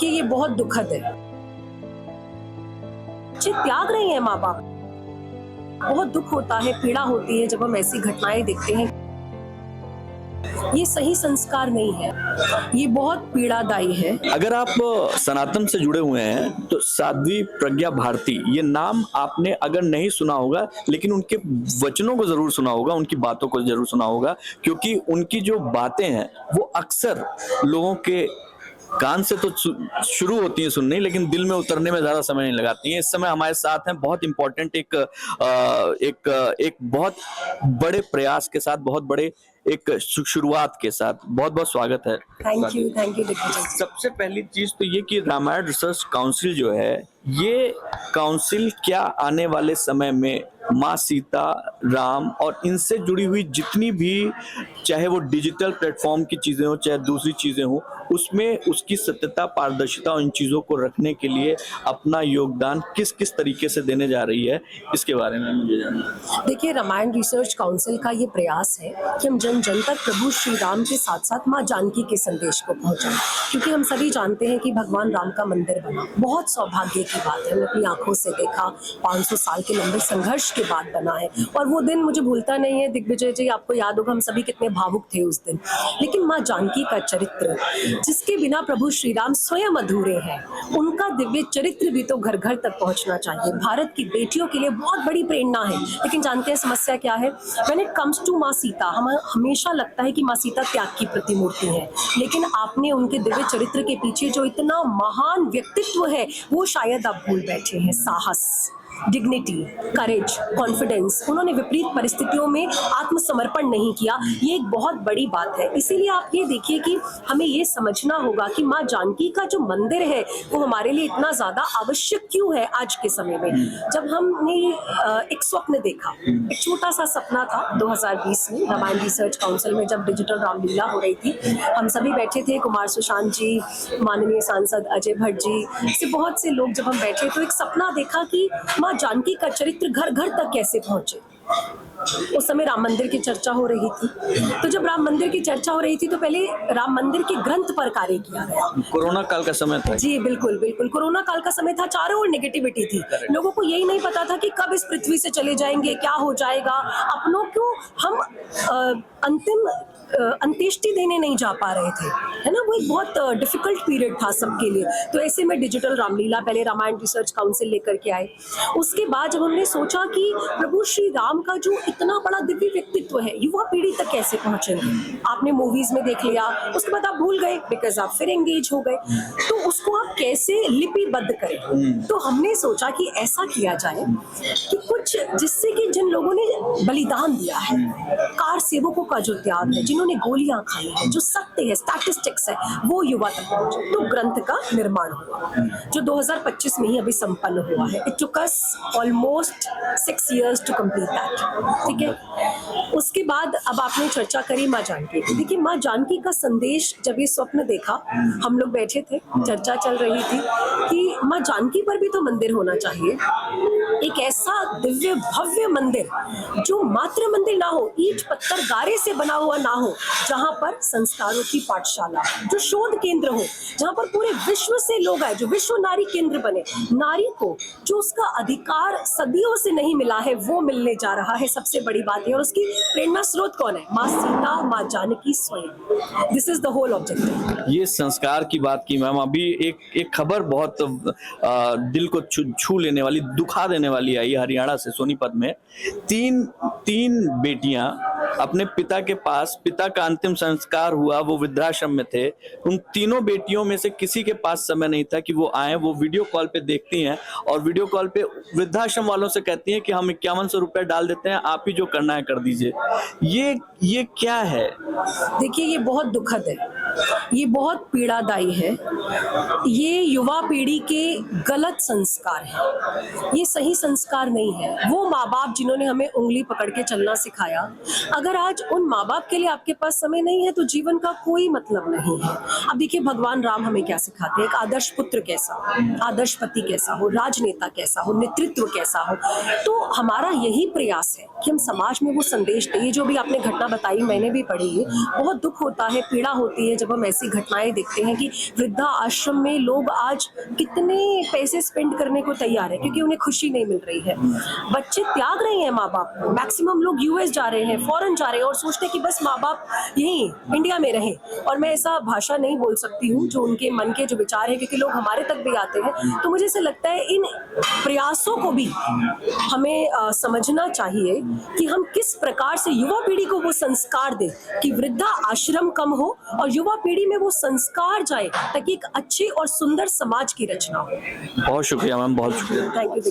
देखिए ये बहुत दुखद है। बच्चे त्याग रहे हैं माँ बाप। बहुत दुख होता है, पीड़ा होती है जब हम ऐसी घटनाएं देखते हैं। ये सही संस्कार नहीं है, ये बहुत पीड़ादायी है। अगर आप सनातन से जुड़े हुए हैं तो साध्वी प्रज्ञा भारती, ये नाम आपने अगर नहीं सुना होगा लेकिन उनके वचनों को जरूर सुना होगा, उनकी बातों को जरूर सुना होगा, क्योंकि उनकी जो बातें हैं वो अक्सर लोगों के कान से तो शुरू होती हैं सुनने, लेकिन दिल में उतरने में ज्यादा समय नहीं लगाती हैं। इस समय हमारे साथ हैं बहुत इंपॉर्टेंट एक बहुत बड़े प्रयास के साथ, बहुत बड़े एक शुरुआत के साथ। बहुत बहुत स्वागत है। Thank you Digvijay. सबसे पहली चीज तो ये कि रामायण रिसर्च काउंसिल जो है, ये काउंसिल क्या आने वाले समय में माँ सीता, राम और इनसे जुड़ी हुई जितनी भी, चाहे वो डिजिटल प्लेटफॉर्म की चीजें हो चाहे दूसरी चीजें हो, उसमें उसकी सत्यता, पारदर्शिता और इन चीजों को रखने के लिए अपना योगदान किस किस तरीके से देने जा रही है, इसके बारे में मुझे जानना है। देखिए, रामायण रिसर्च काउंसिल का ये प्रयास है कि हम जन जन तक प्रभु श्री राम के साथ साथ माँ जानकी के संदेश को पहुंचाएं, क्योंकि हम सभी जानते हैं कि भगवान राम का मंदिर बना बहुत सौभाग्य की बात है। हमने अपनी आंखों से देखा, 500 साल के लंबे संघर्ष के बाद बना है। और वो दिन मुझे भूलता नहीं है दिग्विजय जी, आपको याद होगा हम सभी कितने भावुक थे उस दिन। लेकिन माँ जानकी का चरित्र, जिसके बिना प्रभु श्री राम स्वयं अधूरे हैं, उनका दिव्य चरित्र भी तो घर घर तक पहुंचना चाहिए। भारत की बेटियों के लिए बहुत बड़ी प्रेरणा है। लेकिन जानते हैं समस्या क्या है? व्हेन इट कम्स टू माँ सीता, हमें हमेशा लगता है कि माँ सीता त्याग की प्रतिमूर्ति है, लेकिन आपने उनके दिव्य चरित्र के पीछे जो इतना महान व्यक्तित्व है वो शायद आप भूल बैठे हैं। साहस, डिग्निटी, करेज, कॉन्फिडेंस, उन्होंने विपरीत परिस्थितियों में आत्मसमर्पण नहीं किया। ये एक बहुत बड़ी बात है। इसीलिए आप ये देखिए कि हमें ये समझना होगा कि माँ जानकी का जो मंदिर है वो हमारे लिए इतना ज्यादा आवश्यक क्यों है आज के समय में। जब हमने एक स्वप्न देखा, एक छोटा सा सपना था 2020 में रामायण रिसर्च काउंसिल में, जब डिजिटल रामलीला हो रही थी, हम सभी बैठे थे, कुमार सुशांत जी, माननीय सांसद अजय भट्ट जी, ऐसे बहुत से लोग जब हम बैठे तो एक सपना देखा कि माँ जानकी का चरित्र घर घर तक कैसे पहुंचे। उस समय राम मंदिर की चर्चा हो रही थी। तो जब राम मंदिर की चर्चा हो रही थी तो पहले राम मंदिर के ग्रंथ पर कार्य किया गया। कोरोना काल का समय था। जी बिल्कुल बिल्कुल, कोरोना काल का समय था। चारों ओर नेगेटिविटी थी। लोगों को यही नहीं पता था कि कब इस पृथ्वी से चले जाएंगे, क्या हो जाएगा। अपनों को हम अंतिम अंत्येष्टि देने नहीं जा पा रहे थे, है ना। वो एक बहुत डिफिकल्ट पीरियड था सबके लिए। तो ऐसे में डिजिटल रामलीला, पहले रामायण रिसर्च काउंसिल लेकर के आए। उसके बाद जब हमने सोचा कि प्रभु श्री राम का जो इतना बड़ा दिव्य व्यक्तित्व है, युवा पीढ़ी तक कैसे पहुंचेंगे। आपने मूवीज में देख लिया, उसके बाद आप भूल गए बिकॉज आप फिर एंगेज हो गए। तो उसको आप कैसे लिपिबद्ध करें। तो हमने सोचा कि ऐसा किया जाए कि कुछ, जिससे कि जिन लोगों ने बलिदान दिया है, कार सेवकों का जो त्याग है, जिन्होंने गोलियां खाई है, जो सत्य है, स्टैटिस्टिक्स है, वो युवा तक पहुंचे। तो ग्रंथ का निर्माण हुआ जो 2025 में ही अभी संपन्न हुआ है। It took us almost 6 years to complete that. ठीक है। उसके बाद अब आपने चर्चा करी माँ जानकी की। देखिए, माँ जानकी का संदेश, जब ये स्वप्न देखा, हम लोग बैठे थे, चर्चा चल रही थी कि माँ जानकी पर भी तो मंदिर होना चाहिए। एक ऐसा दिव्य भव्य मंदिर जो मात्र मंदिर ना हो, ईंट पत्थर गारे से बना हुआ ना हो, जहां पर संस्कारों की पाठशाला, जो शोध केंद्र हो, जहां पर पूरे विश्व से लोग आए, जो विश्व नारी केंद्र बने। नारी को जो उसका अधिकार सदियों से नहीं मिला है वो मिलने जा रहा है, सबसे बड़ी बात है। और उसकी प्रेरणा स्रोत कौन है? माँ सीता, माँ जानकी स्वयं। This is the whole objective. ये संस्कार की बात की मैम, अभी एक खबर बहुत दिल को छू लेने वाली, दुखा देने वाली आई हरियाणा से। सोनीपत में तीन बेटियां अपने पिता के पास, पिता का अंतिम संस्कार हुआ, वो वृद्धाश्रम में थे। उन तीनों बेटियों में से किसी के पास समय नहीं था कि वो आए। वो वीडियो कॉल पे देखती हैं और वीडियो कॉल पे वृद्धाश्रम वालों से कहती हैं कि हम 5100 रुपए डाल देते हैं, आप ही जो करना है कर दीजिए। ये क्या है? देखिए, ये बहुत दुखद है, ये बहुत पीड़ादायी है। ये युवा पीढ़ी के गलत संस्कार है, ये सही संस्कार नहीं है। वो माँ बाप जिन्होंने हमें उंगली पकड़ के चलना सिखाया, अगर आज उन माँ बाप के लिए आपके पास समय नहीं है तो जीवन का कोई मतलब नहीं है। अब देखिए भगवान राम हमें क्या सिखाते हैं, एक आदर्श पुत्र कैसा हो, आदर्श पति कैसा हो, राजनेता कैसा हो, नेतृत्व कैसा हो। तो हमारा यही प्रयास है कि हम समाज में वो संदेश दें। ये जो भी आपने घटना बताई मैंने भी पढ़ी है, बहुत दुख होता है, पीड़ा होती है जब हम ऐसी घटनाएं देखते हैं कि वृद्धा आश्रम में लोग आज कितने पैसे स्पेंड करने को तैयार है क्योंकि उन्हें खुशी नहीं मिल रही है। बच्चे त्याग रहे हैं माँ बाप को, मैक्सिमम लोग यूएस जा रहे हैं, फॉरेन जा रहे हैं और सोचते हैं कि बस माँ बाप यहीं इंडिया में रहें। और मैं ऐसा भाषा नहीं बोल सकती हूँ जो उनके मन के जो विचार है, क्योंकि लोग हमारे तक भी आते हैं। तो मुझे ऐसा लगता है इन प्रयासों को भी हमें समझना चाहिए कि हम किस प्रकार से युवा पीढ़ी को वो संस्कार दें कि वृद्धा आश्रम कम हो और युवा पीढ़ी में वो संस्कार जाए ताकि एक अच्छी और सुंदर समाज की रचना हो। बहुत शुक्रिया मैम, बहुत शुक्रिया। Thank you.